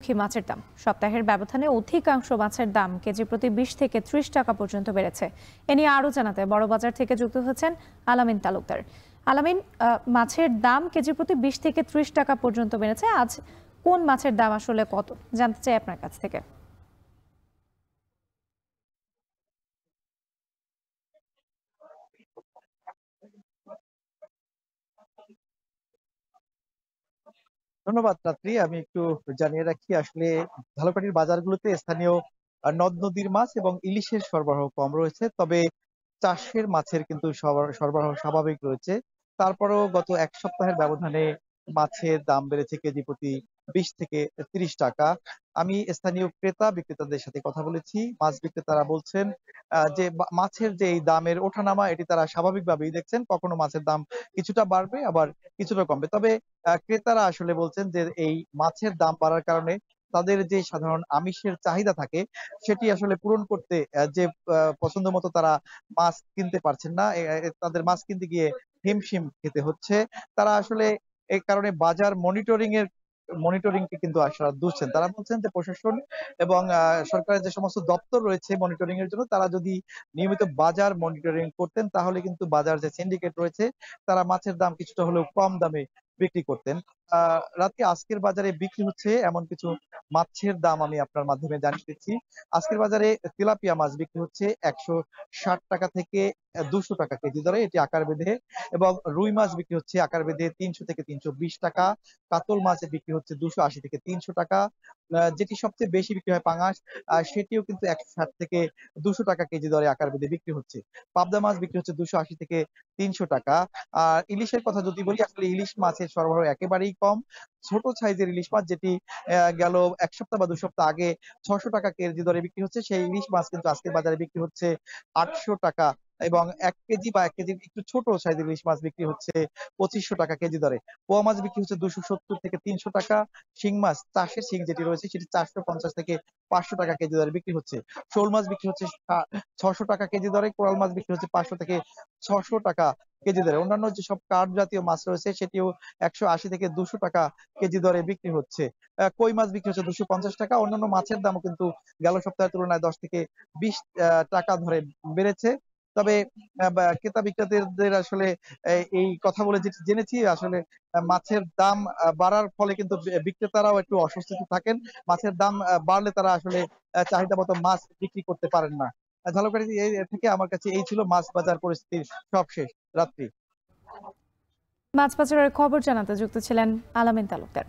ঊর্ধ্বমুখী মাছের দাম। সপ্তাহের ব্যবধানে অধিকাংশ মাছের দাম কেজি প্রতি 20 থেকে 30 টাকা পর্যন্ত বেড়েছে। এ নিয়ে আরো জানাতে বড়বাজার থেকে যুক্ত হচ্ছেন আলামিন তালুকদার। আলামিন, মাছের দাম কেজি প্রতি 20 থেকে 30 টাকা পর্যন্ত বেড়েছে। আজ কোন মাছের দাম আসলে কত জানতে চাই আপনার কাছ থেকে। ধন্যবাদ রাত্রি। আমি একটু জানিয়ে রাখি, আসলে ঝালকাঠির বাজারগুলোতে স্থানীয় নদ নদীর মাছ এবং ইলিশের সরবরাহ কম রয়েছে, তবে চাষের মাছের কিন্তু সরবরাহ স্বাভাবিক রয়েছে। তারপরেও গত এক সপ্তাহের ব্যবধানে মাছের দাম বেড়েছে কেজি প্রতি 20 থেকে 30 টাকা। আমি স্থানীয় ক্রেতা বিক্রেতাদের সাথে কথা বলেছি। মাছ বিক্রেতারা বলছেন যে মাছের যে এই দামের ওঠানামা এটি তারা স্বাভাবিকভাবেই দেখছেন। কখনো মাছের দাম কিছুটা বাড়বে, আবার কিছুটা কমবে। তবে ক্রেতারা আসলে বলছেন যে এই মাছের দাম বাড়ার কারণে তাদের যে সাধারণ আমিষের চাহিদা থাকে সেটি আসলে পূরণ করতে যে পছন্দ মতো তারা মাছ কিনতে পারছেন না। তাদের মাছ কিনতে গিয়ে হিমশিম খেতে হচ্ছে। তারা আসলে এই কারণে বাজার মনিটরিংকে কিন্তু আশা দুষছেন। তারা বলছেন যে প্রশাসন এবং সরকারের যে সমস্ত দপ্তর রয়েছে মনিটরিং এর জন্য, তারা যদি নিয়মিত বাজার মনিটরিং করতেন তাহলে কিন্তু বাজার যে সিন্ডিকেট রয়েছে তারা মাছের দাম কিছুটা হলেও কম দামে বিক্রি করতেন। রাতে আজকের বাজারে বিক্রি হচ্ছে এমন কিছু মাছের দাম আমি আপনার মাধ্যমে জানিয়ে দিচ্ছি। আজকের বাজারে তেলাপিয়া মাছ বিক্রি হচ্ছে 160 টাকা থেকে 200 টাকা কেজি দরে, এটি আকার বেঁধে। এবং রুই মাছ বিক্রি হচ্ছে আকার বেঁধে 300 থেকে 320 টাকা। কাতল মাছ বিক্রি হচ্ছে 280 থেকে 300 টাকা। যেটি সবচেয়ে বেশি বিক্রি হয় পাঙাশ, সেটিও কিন্তু 160 থেকে 200 টাকা কেজি দরে আকার বেঁধে বিক্রি হচ্ছে। পাবদা মাছ বিক্রি হচ্ছে 280 থেকে 300 টাকা। আর ইলিশের কথা যদি বলি, আসলে ইলিশ মাছের সরবরাহ একেবারেই কম। ছোট সাইজের ইলিশ মাছ যেটি গেল 1 সপ্তাহ বা 2 সপ্তাহ আগে 600 টাকা কেজি দরে বিক্রি হচ্ছে, সেই ইলিশ মাছ কিন্তু আজকের বাজারে বিক্রি হচ্ছে 800 টাকা। এবং 1 কেজি বা 1 কেজির একটু ছোট সাইজের ইলিশ মাছ বিক্রি হচ্ছে 2500 টাকা কেজি দরে। পোয়া মাছ বিক্রি হচ্ছে 270 থেকে 300 টাকা। শিং মাছ, চাষের শিং যেটি রয়েছে সেটি 450 থেকে 500 টাকা কেজি দরে বিক্রি হচ্ছে। শোল মাছ বিক্রি হচ্ছে 600 টাকা কেজি দরে। কোরাল মাছ বিক্রি হচ্ছে 500 থেকে 600 টাকা কেজি দরে। অন্যান্য যেসব কার্প জাতীয় মাছ রয়েছে সেটিও 180 থেকে 200 টাকা কেজি দরে বিক্রি হচ্ছে। কই মাছ বিক্রি হচ্ছে 250 টাকা। অন্যান্য মাছের দামও কিন্তু গেল সপ্তাহের তুলনায় 10 থেকে 20 টাকা ধরে বেড়েছে। তবে ক্রেতা বিক্রেতাদের আসলে এই কথা বলে যেটি জেনেছি, আসলে মাছের দাম বাড়ার ফলে কিন্তু বিক্রেতারাও একটু অস্বস্তিতে থাকেন। মাছের দাম বাড়লে তারা আসলে চাহিদা মতো মাছ বিক্রি করতে পারেন না। ঝালকাঠি থেকে আমার কাছে এই ছিল মাছ বাজার পরিস্থিতির সবশেষ রাত্রি। মাছ বাজারের খবর জানাতে যুক্ত ছিলেন আলামিন তালুকদার।